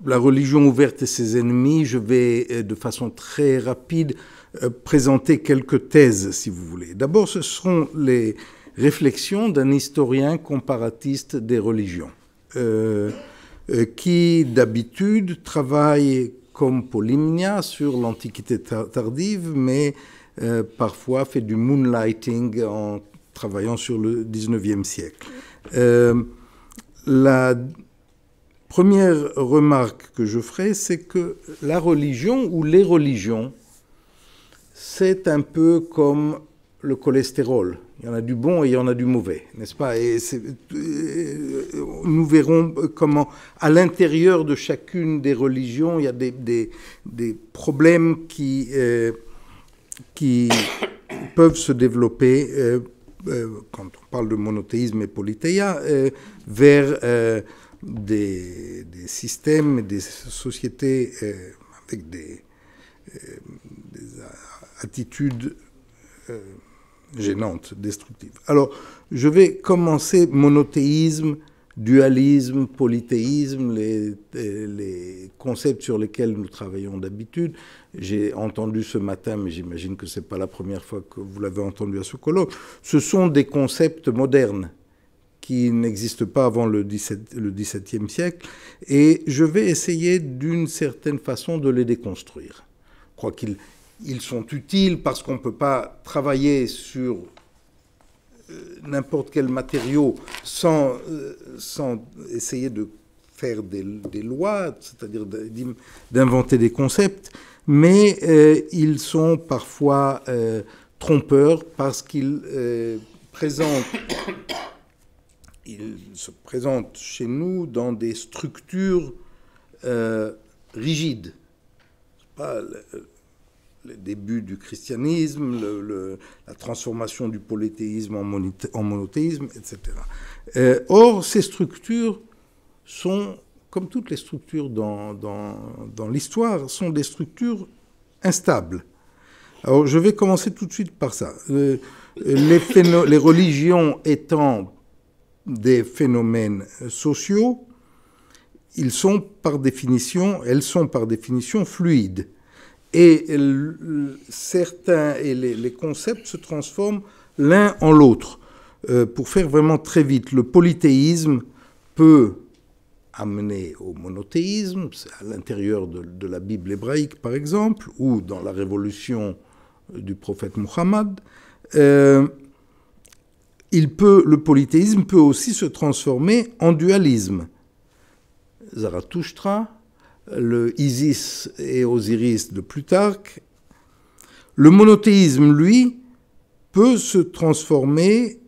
la religion ouverte et ses ennemis, je vais de façon très rapide présenter quelques thèses, si vous voulez. D'abord, ce seront les réflexions d'un historien comparatiste des religions, qui d'habitude travaille comme Polymnia sur l'Antiquité tardive, mais parfois fait du moonlighting en travaillant sur le XIXe siècle. La première remarque que je ferai, c'est que la religion ou les religions, c'est un peu comme le cholestérol. Il y en a du bon et il y en a du mauvais, n'est-ce pas? Et nous verrons comment, à l'intérieur de chacune des religions, il y a des problèmes qui peuvent se développer, quand on parle de monothéisme et polythéia, vers des systèmes et des sociétés avec des attitudes gênantes, destructives. Alors, je vais commencer monothéisme, dualisme, polythéisme, les concepts sur lesquels nous travaillons d'habitude. J'ai entendu ce matin, mais j'imagine que ce n'est pas la première fois que vous l'avez entendu à ce colloque. Ce sont des concepts modernes qui n'existent pas avant le XVIIe siècle, et je vais essayer d'une certaine façon de les déconstruire. Je crois qu'ils sont utiles parce qu'on ne peut pas travailler sur n'importe quel matériau sans essayer de faire des lois, c'est-à-dire d'inventer des concepts, mais ils sont parfois trompeurs parce qu'ils se présentent chez nous dans des structures rigides. Pas le début du christianisme, la transformation du polythéisme en monothéisme, etc. Or, ces structures sont, comme toutes les structures dans l'histoire, sont des structures instables. Alors, je vais commencer tout de suite par ça. Les religions étant des phénomènes sociaux, elles sont par définition fluides. Et les concepts se transforment l'un en l'autre. Pour faire vraiment très vite, le polythéisme peut amener au monothéisme, à l'intérieur de la Bible hébraïque par exemple, ou dans la révolution du prophète Muhammad. Le polythéisme peut aussi se transformer en dualisme. Zarathustra, le Isis et Osiris de Plutarque. Le monothéisme, lui, peut se transformer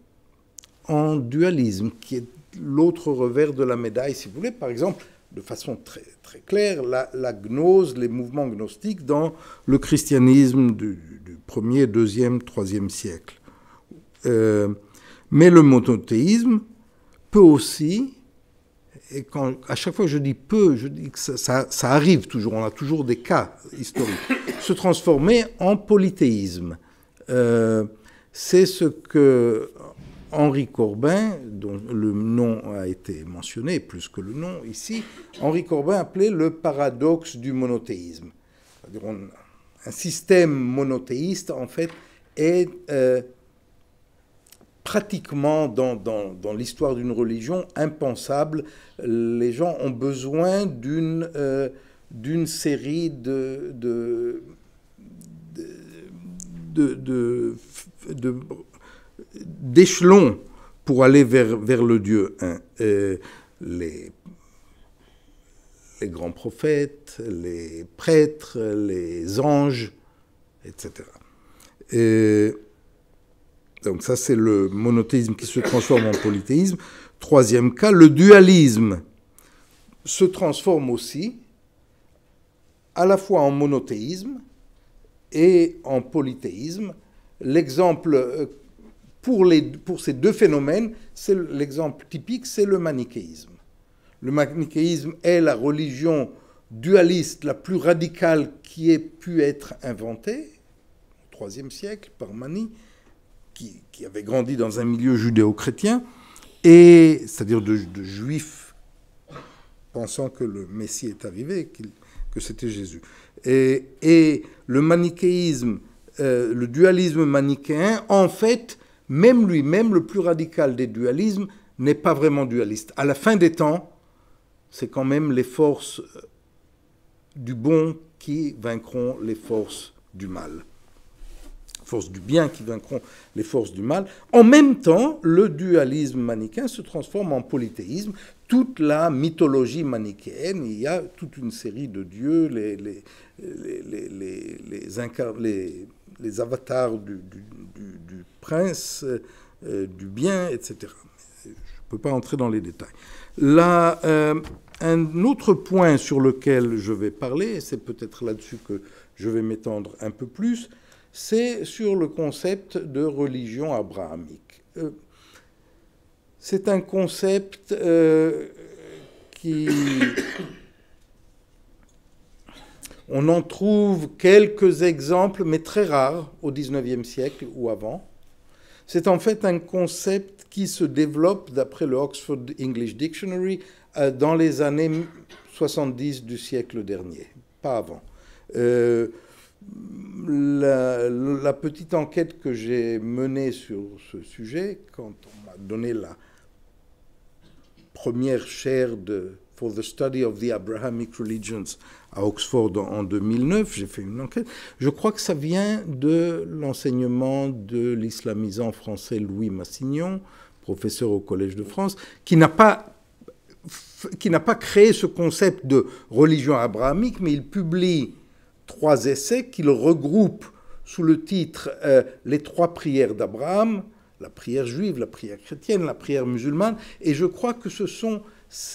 en dualisme, qui est l'autre revers de la médaille, si vous voulez. Par exemple, de façon très, très claire, la gnose, les mouvements gnostiques dans le christianisme du 1er, 2e, 3e siècle. Mais le monothéisme peut aussi, et à chaque fois que je dis peu, je dis que ça arrive toujours, on a toujours des cas historiques, se transformer en polythéisme. C'est ce que Henri Corbin, dont le nom a été mentionné, plus que le nom ici, Henri Corbin appelait le paradoxe du monothéisme. C'est-à-dire un système monothéiste, en fait, est pratiquement dans l'histoire d'une religion impensable. Les gens ont besoin d'une série d'échelons pour aller vers le Dieu. Les grands prophètes, les prêtres, les anges, etc. Donc ça, c'est le monothéisme qui se transforme en polythéisme. Troisième cas, le dualisme se transforme aussi à la fois en monothéisme et en polythéisme. L'exemple pour ces deux phénomènes, l'exemple typique, c'est le manichéisme. Le manichéisme est la religion dualiste la plus radicale qui ait pu être inventée au IIIe siècle par Mani, qui avait grandi dans un milieu judéo-chrétien, et c'est-à-dire de juifs pensant que le Messie est arrivé, que c'était Jésus. Et le manichéisme, le dualisme manichéen, en fait, même lui-même, le plus radical des dualismes, n'est pas vraiment dualiste. À la fin des temps, c'est quand même les forces du bon qui vaincront les forces du mal. Forces du bien qui vaincront les forces du mal. En même temps, le dualisme manichéen se transforme en polythéisme. Toute la mythologie manichéenne, il y a toute une série de dieux, les avatars du prince, du bien, etc. Je ne peux pas entrer dans les détails. Là, un autre point sur lequel je vais parler, et c'est peut-être là-dessus que je vais m'étendre un peu plus, c'est sur le concept de religion abrahamique. C'est un concept qui... On en trouve quelques exemples, mais très rares, au XIXe siècle ou avant. C'est en fait un concept qui se développe, d'après le Oxford English Dictionary, dans les années 70 du siècle dernier, pas avant. La petite enquête que j'ai menée sur ce sujet, quand on m'a donné la première chaire for the Study of the Abrahamic Religions à Oxford en 2009, j'ai fait une enquête. Je crois que ça vient de l'enseignement de l'islamisant français Louis Massignon, professeur au Collège de France, qui n'a pas créé ce concept de religion abrahamique, mais il publie 3 essais qu'il regroupe sous le titre Les 3 prières d'Abraham, la prière juive, la prière chrétienne, la prière musulmane, et je crois que ce sont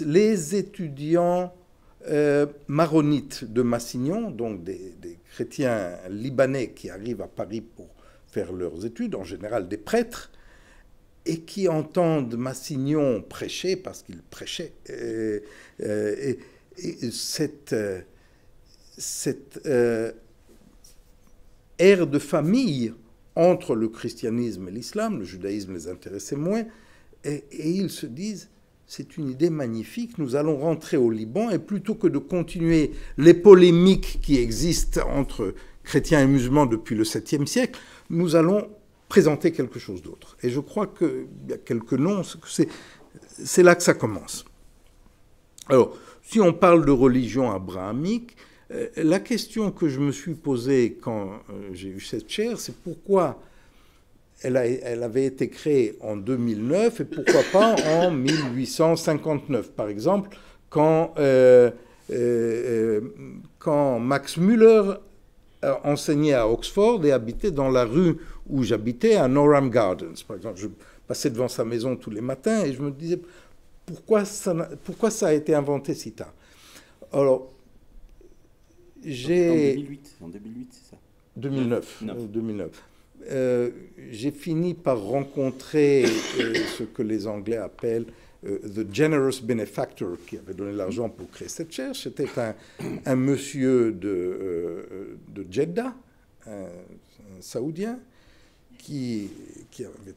les étudiants maronites de Massignon, donc des chrétiens libanais qui arrivent à Paris pour faire leurs études, en général des prêtres, et qui entendent Massignon prêcher, parce qu'il prêchait, et cette ère de famille entre le christianisme et l'islam, le judaïsme les intéressait moins, et ils se disent, c'est une idée magnifique, nous allons rentrer au Liban, et plutôt que de continuer les polémiques qui existent entre chrétiens et musulmans depuis le 7e siècle, nous allons présenter quelque chose d'autre. Et je crois qu'il y a quelques noms, c'est là que ça commence. Alors, si on parle de religion abrahamique, la question que je me suis posée quand j'ai eu cette chaire, c'est pourquoi elle avait été créée en 2009 et pourquoi pas en 1859, par exemple, quand Max Müller enseignait à Oxford et habitait dans la rue où j'habitais, à Norham Gardens. Par exemple, je passais devant sa maison tous les matins et je me disais pourquoi ça a été inventé si tard. Alors, En 2008, c'est ça 2009. J'ai fini par rencontrer ce que les Anglais appellent the generous benefactor qui avait donné l'argent pour créer cette chaire. C'était un monsieur de Jeddah, un Saoudien, qui avait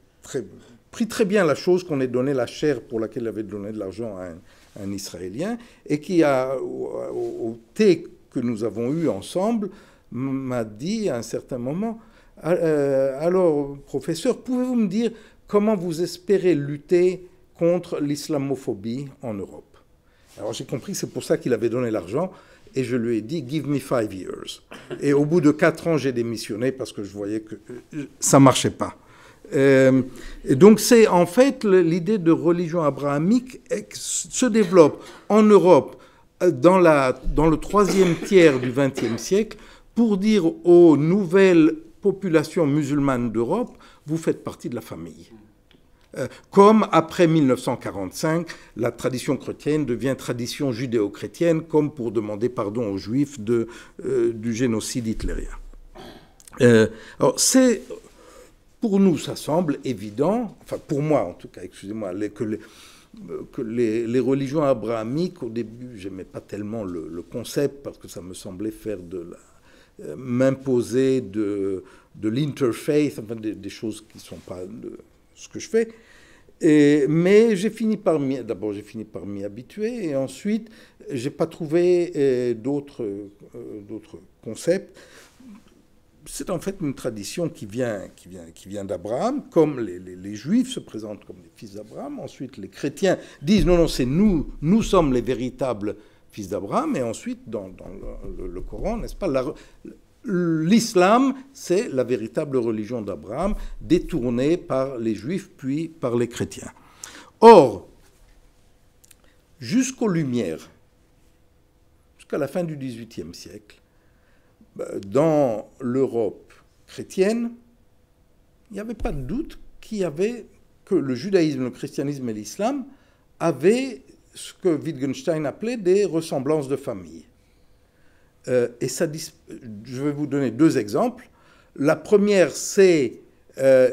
pris très bien la chose qu'on ait donné la chaire pour laquelle il avait donné de l'argent à un Israélien, et qui, au thé que nous avons eu ensemble, m'a dit à un certain moment, alors, professeur, pouvez-vous me dire comment vous espérez lutter contre l'islamophobie en Europe? Alors j'ai compris que c'est pour ça qu'il avait donné l'argent, et je lui ai dit « Give me 5 years ». Et au bout de 4 ans, j'ai démissionné parce que je voyais que ça ne marchait pas. Et donc c'est en fait l'idée de religion abrahamique se développe en Europe dans le 3e tiers du XXe siècle pour dire aux nouvelles populations musulmanes d'Europe, vous faites partie de la famille. Comme après 1945, la tradition chrétienne devient tradition judéo-chrétienne, comme pour demander pardon aux Juifs du génocide hitlérien. Alors pour nous, ça semble évident, enfin pour moi en tout cas, excusez-moi, que les religions abrahamiques, au début, je n'aimais pas tellement le concept, parce que ça me semblait faire m'imposer de l'interfaith, enfin des choses qui ne sont pas ce que je fais. Mais j'ai fini par m'y habituer, et ensuite, j'ai pas trouvé d'autres concepts. C'est en fait une tradition qui vient d'Abraham, comme les Juifs se présentent comme les fils d'Abraham. Ensuite, les chrétiens disent non, c'est nous sommes les véritables fils d'Abraham. Et ensuite, dans le Coran, n'est-ce pas, l'islam, c'est la véritable religion d'Abraham, détournée par les Juifs puis par les chrétiens. Or, jusqu'aux Lumières, jusqu'à la fin du XVIIIe siècle, dans l'Europe chrétienne, il n'y avait pas de doute que le judaïsme, le christianisme et l'islam avaient ce que Wittgenstein appelait des ressemblances de famille. Et ça, je vais vous donner deux exemples. La première, c'est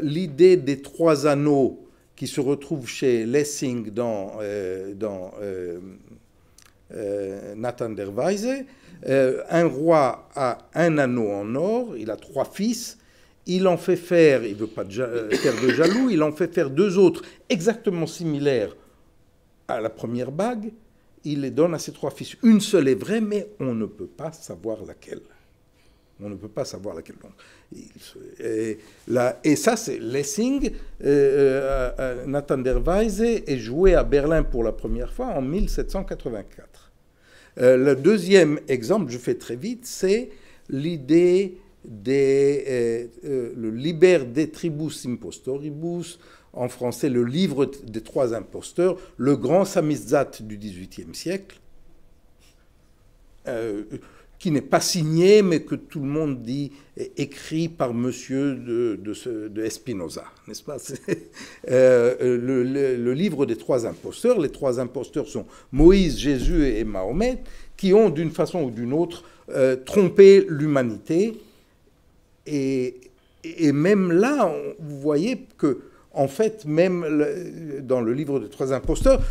l'idée des trois anneaux qui se retrouvent chez Lessing dans Nathan der Weise. Un roi a un anneau en or, il a trois fils, il en fait faire, il ne veut pas faire de jaloux, il en fait faire deux autres exactement similaires à la première bague, il les donne à ses trois fils. Une seule est vraie, mais on ne peut pas savoir laquelle. On ne peut pas savoir laquelle. Et ça, c'est Lessing. Nathan der Weise est joué à Berlin pour la première fois en 1784. Le deuxième exemple, je fais très vite, c'est l'idée le Liber de Tribus Impostoribus, en français le livre des trois imposteurs, le grand samizdat du XVIIIe siècle, qui n'est pas signé, mais que tout le monde dit écrit par monsieur de Spinoza, n'est-ce pas? Le livre des trois imposteurs. Les trois imposteurs sont Moïse, Jésus et Mahomet, qui ont d'une façon ou d'une autre trompé l'humanité. Et même là, vous voyez que, en fait, même dans le livre des trois imposteurs,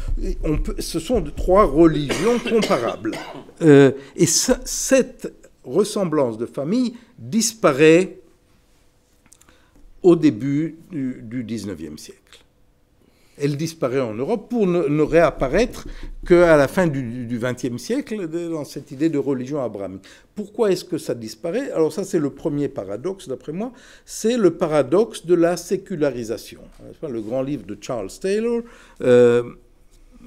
ce sont trois religions comparables. Et cette ressemblance de famille disparaît au début du XIXe siècle. Elle disparaît en Europe pour ne réapparaître qu'à la fin du XXe siècle dans cette idée de religion abrahamique. Pourquoi est-ce que ça disparaît? Alors ça, c'est le premier paradoxe, d'après moi. C'est le paradoxe de la sécularisation. Le grand livre de Charles Taylor,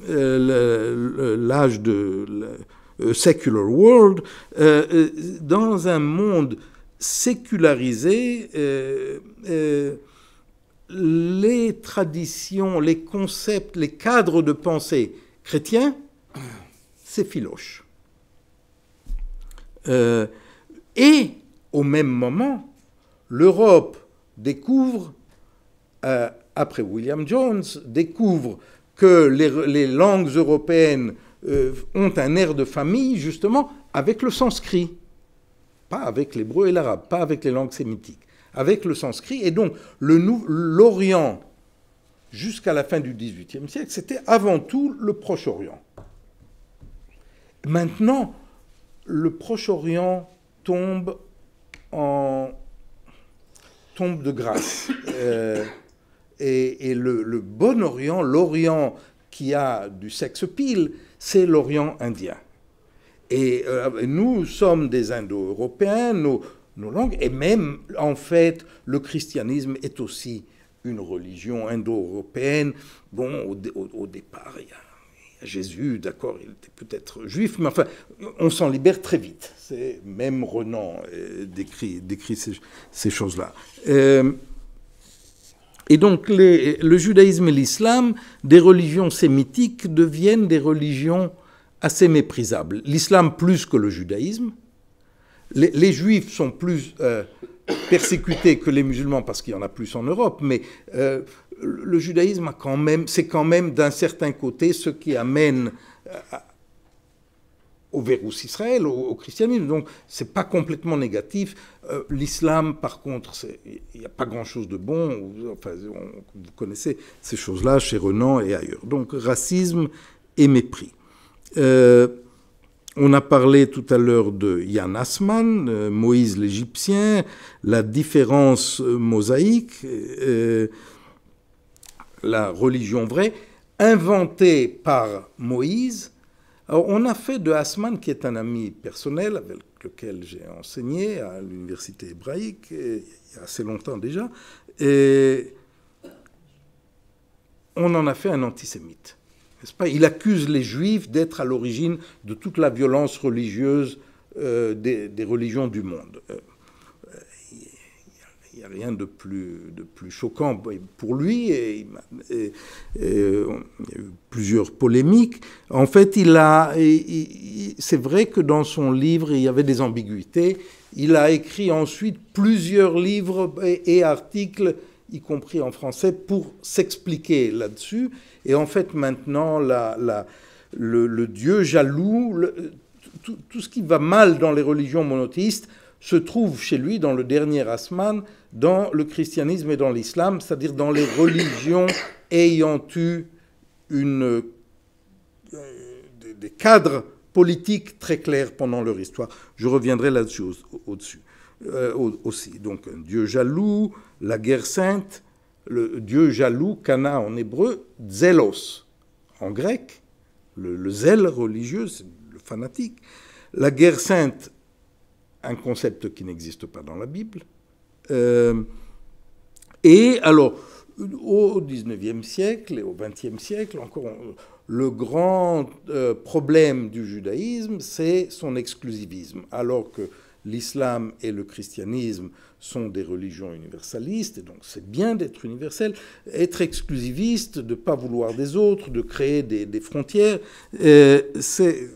l'âge de Secular World, dans un monde sécularisé, les traditions, les concepts, les cadres de pensée chrétiens, c'est filoche. Et au même moment, l'Europe découvre, après William Jones, découvre que les langues européennes ont un air de famille, justement, avec le sanskrit. Pas avec l'hébreu et l'arabe, pas avec les langues sémitiques. Avec le sanskrit. Et donc, l'Orient, jusqu'à la fin du XVIIIe siècle, c'était avant tout le Proche-Orient. Maintenant, le Proche-Orient tombe de grâce. Et le bon Orient, l'Orient qui a du sex appeal, c'est l'Orient indien. Et nous sommes des Indo-Européens, nos langues, et même, en fait, le christianisme est aussi une religion indo-européenne. Bon, au départ, il y a Jésus, d'accord, il était peut-être juif, mais enfin, on s'en libère très vite. Même Renan décrit ces choses-là. Et donc, le judaïsme et l'islam, des religions sémitiques, deviennent des religions assez méprisables. L'islam plus que le judaïsme. Les juifs sont plus persécutés que les musulmans parce qu'il y en a plus en Europe, mais le judaïsme c'est quand même d'un certain côté ce qui amène au Verus Israël, au christianisme. Donc, c'est pas complètement négatif. L'islam, par contre, il n'y a pas grand-chose de bon. Enfin, vous connaissez ces choses-là chez Renan et ailleurs. Donc, racisme et mépris. On a parlé tout à l'heure de Jan Assmann, Moïse l'Égyptien, la différence mosaïque. la religion vraie, inventée par Moïse. Alors, on a fait de Hassman, qui est un ami personnel avec lequel j'ai enseigné à l'université hébraïque, il y a assez longtemps déjà, et on en a fait un antisémite. N'est-ce pas? Il accuse les Juifs d'être à l'origine de toute la violence religieuse des religions du monde. Il n'y a rien de plus choquant pour lui, et il y a eu plusieurs polémiques. En fait, c'est vrai que dans son livre, il y avait des ambiguïtés. Il a écrit ensuite plusieurs livres et articles, y compris en français, pour s'expliquer là-dessus. Et en fait, maintenant, le Dieu jaloux, tout ce qui va mal dans les religions monothéistes, se trouve chez lui, dans le dernier Hassman, dans le christianisme et dans l'islam, c'est-à-dire dans les religions ayant eu des cadres politiques très clairs pendant leur histoire. Je reviendrai là-dessus aussi. Donc, un Dieu jaloux, la guerre sainte, le Dieu jaloux, kana en hébreu, zélos en grec, le zèle religieux, c'est le fanatique. La guerre sainte, un concept qui n'existe pas dans la Bible. Et alors, au XIXe siècle et au XXe siècle, encore, le grand problème du judaïsme, c'est son exclusivisme. Alors que l'islam et le christianisme sont des religions universalistes, et donc c'est bien d'être universel. Être exclusiviste, de ne pas vouloir des autres, de créer des frontières, c'est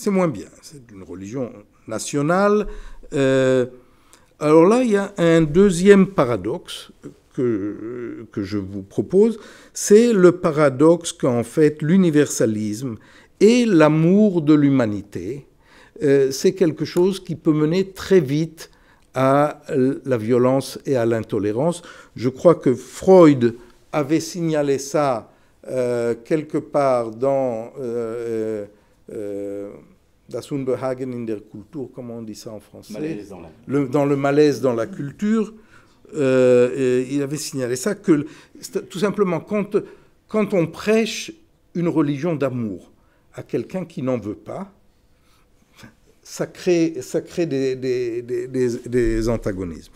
moins bien. C'est une religion nationale. Alors là, il y a un deuxième paradoxe que je vous propose, c'est le paradoxe qu'en fait l'universalisme et l'amour de l'humanité, c'est quelque chose qui peut mener très vite à la violence et à l'intolérance. Je crois que Freud avait signalé ça quelque part dans Das Unbehagen in der Kultur, comment on dit ça en français? Dans le malaise dans la culture. Il avait signalé ça, que tout simplement, quand on prêche une religion d'amour à quelqu'un qui n'en veut pas, ça crée des antagonismes.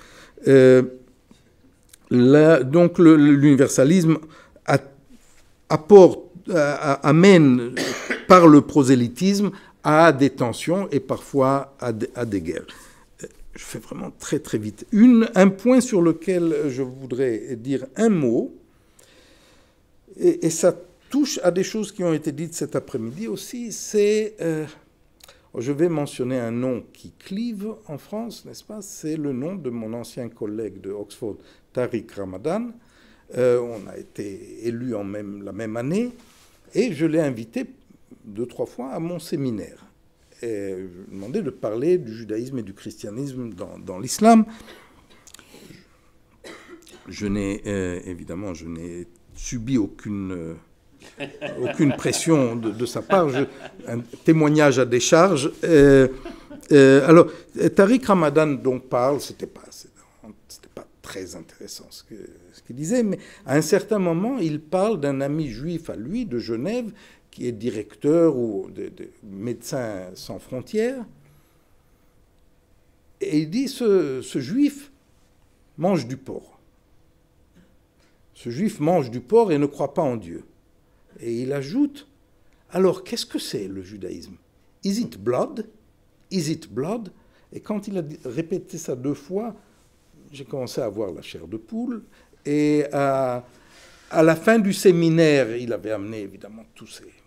Donc l'universalisme amène par le prosélytisme à des tensions et parfois à des guerres. Je fais vraiment très très vite. Un point sur lequel je voudrais dire un mot, et ça touche à des choses qui ont été dites cet après-midi aussi, c'est, je vais mentionner un nom qui clive en France, n'est-ce pas? C'est le nom de mon ancien collègue de Oxford, Tariq Ramadan. On a été élus la même année, et je l'ai invité 2-3 fois à mon séminaire. Et je lui ai demandé de parler du judaïsme et du christianisme dans l'islam. Évidemment, je n'ai subi aucune pression de sa part, un témoignage à décharge. Alors, Tariq Ramadan donc parle, c'était pas très intéressant ce qu'il disait, mais à un certain moment, il parle d'un ami juif à lui de Genève, qui est directeur ou de Médecins sans frontières, et il dit ce juif mange du porc. Ce juif mange du porc et ne croit pas en Dieu. Et il ajoute, alors qu'est-ce que c'est le judaïsme? Is it blood? Is it blood? Et quand il a répété ça 2 fois, j'ai commencé à avoir la chair de poule. Et à la fin du séminaire, il avait amené évidemment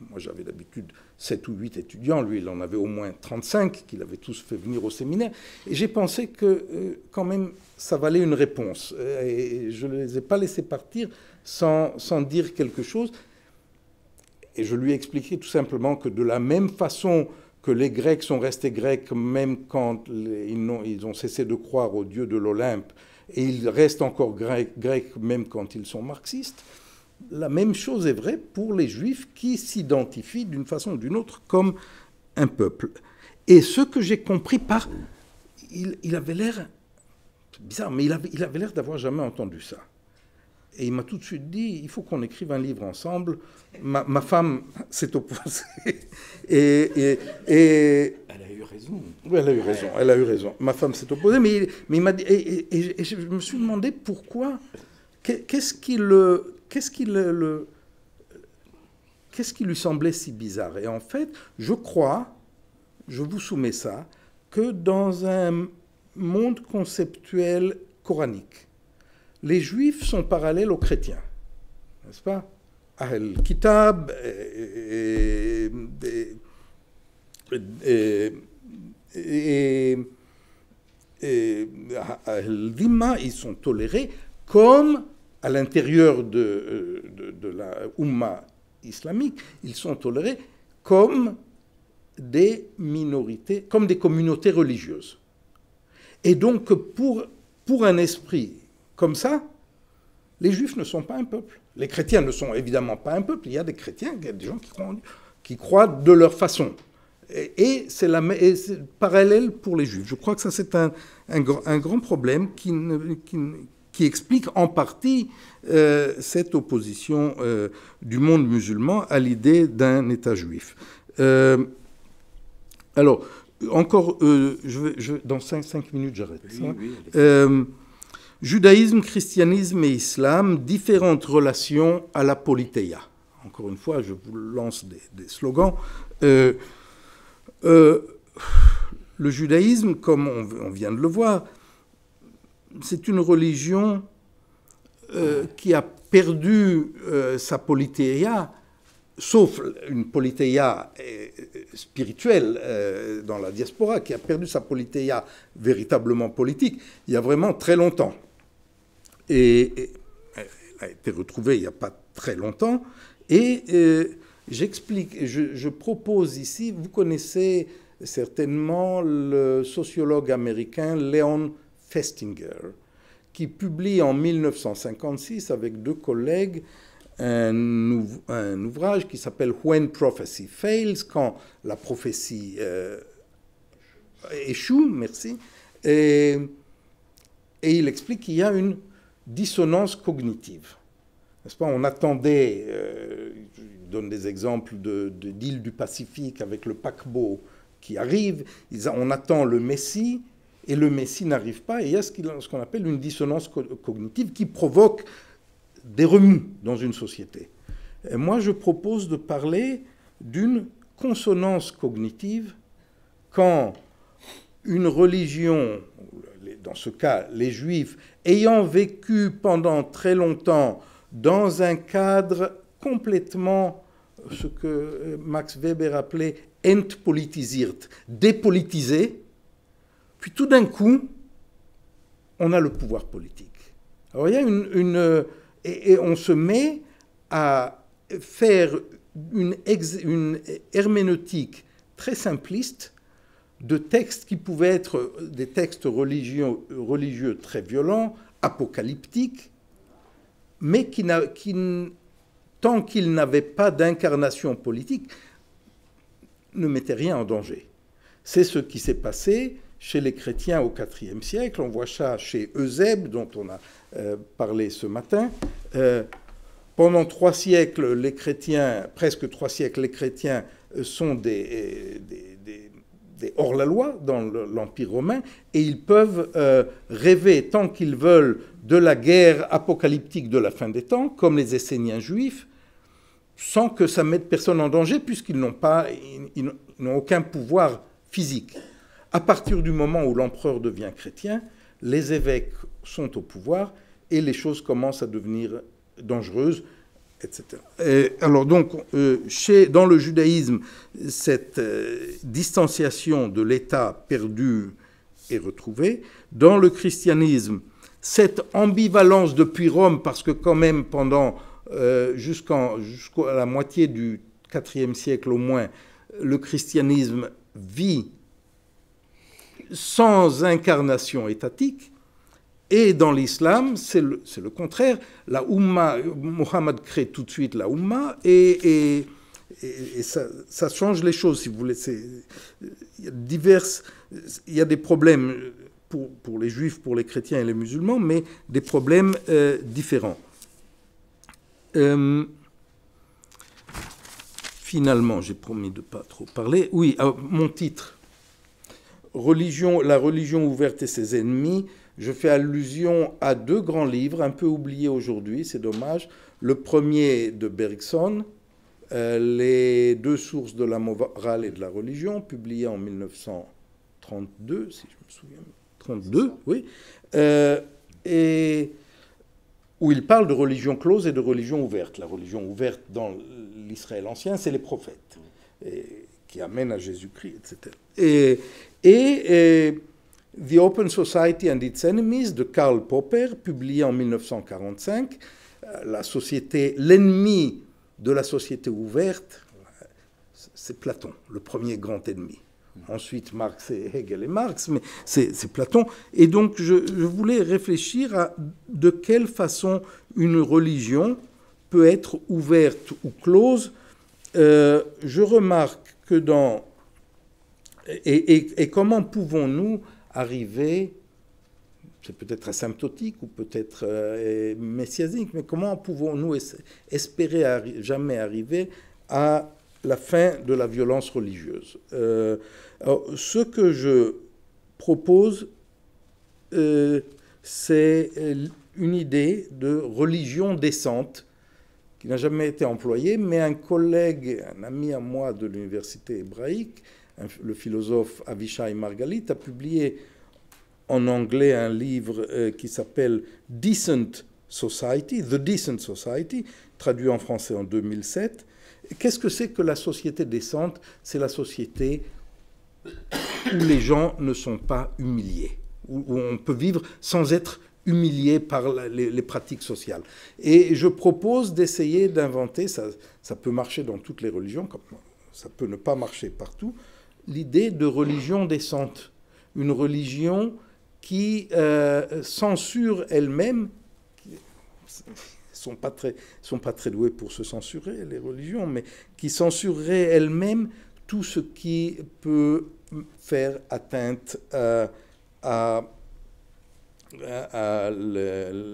moi j'avais d'habitude 7 ou 8 étudiants, lui il en avait au moins 35 qu'il avait tous fait venir au séminaire. Et j'ai pensé que quand même ça valait une réponse. Et je ne les ai pas laissés partir sans dire quelque chose. Et je lui ai expliqué tout simplement que de la même façon que les Grecs sont restés grecs même quand ils ont cessé de croire au dieu de l'Olympe, et ils restent encore grecs même quand ils sont marxistes, la même chose est vraie pour les Juifs qui s'identifient d'une façon ou d'une autre comme un peuple. Et ce que j'ai compris il avait l'air, c'est bizarre, mais il avait l'air d'avoir jamais entendu ça. Et il m'a tout de suite dit, il faut qu'on écrive un livre ensemble. Ma femme s'est opposée. Et elle a eu raison. Oui, elle a eu raison. Ma femme s'est opposée, mais il m'a dit... Et je me suis demandé pourquoi... Qu'est-ce qui lui semblait si bizarre? Et en fait, je crois, je vous soumets ça, que dans un monde conceptuel coranique, les Juifs sont parallèles aux chrétiens, n'est-ce pas? Ahl Kitab et Ahl Dhimma, ils sont tolérés comme à l'intérieur de la Ummah islamique, ils sont tolérés comme des minorités, comme des communautés religieuses. Et donc, pour un esprit comme ça, les Juifs ne sont pas un peuple. Les chrétiens ne sont évidemment pas un peuple. Il y a des chrétiens, il y a des gens qui croient de leur façon. Et c'est parallèle pour les Juifs. Je crois que ça, c'est un grand problème qui explique en partie cette opposition du monde musulman à l'idée d'un État juif. Alors, encore, dans 5 minutes, j'arrête. Oui, judaïsme, christianisme et islam, différentes relations à la polythéia. Encore une fois, je vous lance des slogans. Le judaïsme, comme on vient de le voir, c'est une religion qui a perdu sa polythéia, sauf une polythéia spirituelle dans la diaspora, qui a perdu sa polythéia véritablement politique il y a vraiment très longtemps. Et elle a été retrouvée il n'y a pas très longtemps. Et j'explique, je propose ici, vous connaissez certainement le sociologue américain Leon Festinger, qui publie en 1956 avec 2 collègues un ouvrage qui s'appelle When Prophecy Fails, quand la prophétie échoue, merci. Et il explique qu'il y a une dissonance cognitive. N'est-ce pas? On attendait, je donne des exemples d'îles du Pacifique avec le paquebot qui arrive, on attend le Messie, et le Messie n'arrive pas, et il y a ce qu'on appelle une dissonance cognitive qui provoque des remous dans une société. Et moi, je propose de parler d'une consonance cognitive quand une religion, dans ce cas les Juifs, ayant vécu pendant très longtemps dans un cadre complètement, ce que Max Weber appelait « entpolitisiert », dépolitisé, puis tout d'un coup, on a le pouvoir politique. Alors il y a et on se met à faire une herméneutique très simpliste de textes qui pouvaient être des textes religieux très violents, apocalyptiques, mais qui tant qu'ils n'avaient pas d'incarnation politique, ne mettaient rien en danger. C'est ce qui s'est passé chez les chrétiens au IVe siècle. On voit ça chez Eusèbe, dont on a parlé ce matin. Pendant 3 siècles, les chrétiens, presque 3 siècles, les chrétiens sont des hors-la-loi dans l'Empire romain, et ils peuvent rêver tant qu'ils veulent de la guerre apocalyptique de la fin des temps, comme les Esséniens juifs, sans que ça mette personne en danger, puisqu'ils n'ont aucun pouvoir physique. À partir du moment où l'empereur devient chrétien, les évêques sont au pouvoir et les choses commencent à devenir dangereuses, etc. Alors donc, dans le judaïsme, cette distanciation de l'État perdu est retrouvée. Dans le christianisme, cette ambivalence depuis Rome, parce que quand même pendant jusqu'à la moitié du IVe siècle au moins, le christianisme vit sans incarnation étatique, et dans l'islam, c'est le contraire. La Ummah, Mohammed crée tout de suite la Ummah, et ça change les choses, si vous voulez. Il y a des problèmes pour les juifs, pour les chrétiens et les musulmans, mais des problèmes différents. Finalement, j'ai promis de ne pas trop parler. Oui, mon titre, la religion ouverte et ses ennemis. Je fais allusion à deux grands livres, un peu oubliés aujourd'hui, c'est dommage. Le premier de Bergson, Les deux sources de la morale et de la religion, publié en 1932, si je me souviens. 32, oui. Et où il parle de religion close et de religion ouverte. La religion ouverte dans l'Israël ancien, c'est les prophètes, qui amènent à Jésus-Christ, etc. Et The Open Society and Its Enemies de Karl Popper, publié en 1945, l'ennemi de la société ouverte, c'est Platon, le premier grand ennemi. Ensuite, Marx et Hegel et Marx, mais c'est Platon. Et donc, je voulais réfléchir à de quelle façon une religion peut être ouverte ou close. Je remarque que dans... Et comment pouvons-nous arriver, c'est peut-être asymptotique ou peut-être messianique, mais comment pouvons-nous espérer jamais arriver à la fin de la violence religieuse? Alors, ce que je propose, c'est une idée de religion décente qui n'a jamais été employée, mais un collègue, un ami à moi de l'université hébraïque, le philosophe Avishai Margalit, a publié en anglais un livre qui s'appelle Decent Society, The Decent Society, traduit en français en 2007. Qu'est-ce que c'est que la société décente? C'est la société où les gens ne sont pas humiliés, où on peut vivre sans être humilié par les pratiques sociales. Et je propose d'essayer d'inventer, ça peut marcher dans toutes les religions, comme ça peut ne pas marcher partout, l'idée de religion décente. Une religion qui censure elle-même, sont pas très doués pour se censurer, les religions, mais qui censurerait elle-même tout ce qui peut faire atteinte à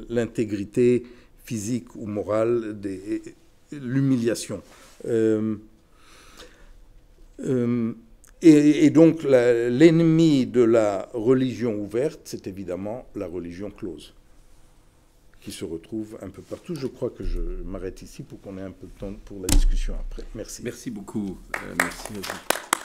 l'intégrité physique ou morale, l'humiliation. Et donc l'ennemi de la religion ouverte, c'est évidemment la religion close, qui se retrouve un peu partout. Je crois que je m'arrête ici pour qu'on ait un peu de temps pour la discussion après. Merci. Merci beaucoup. Merci à vous.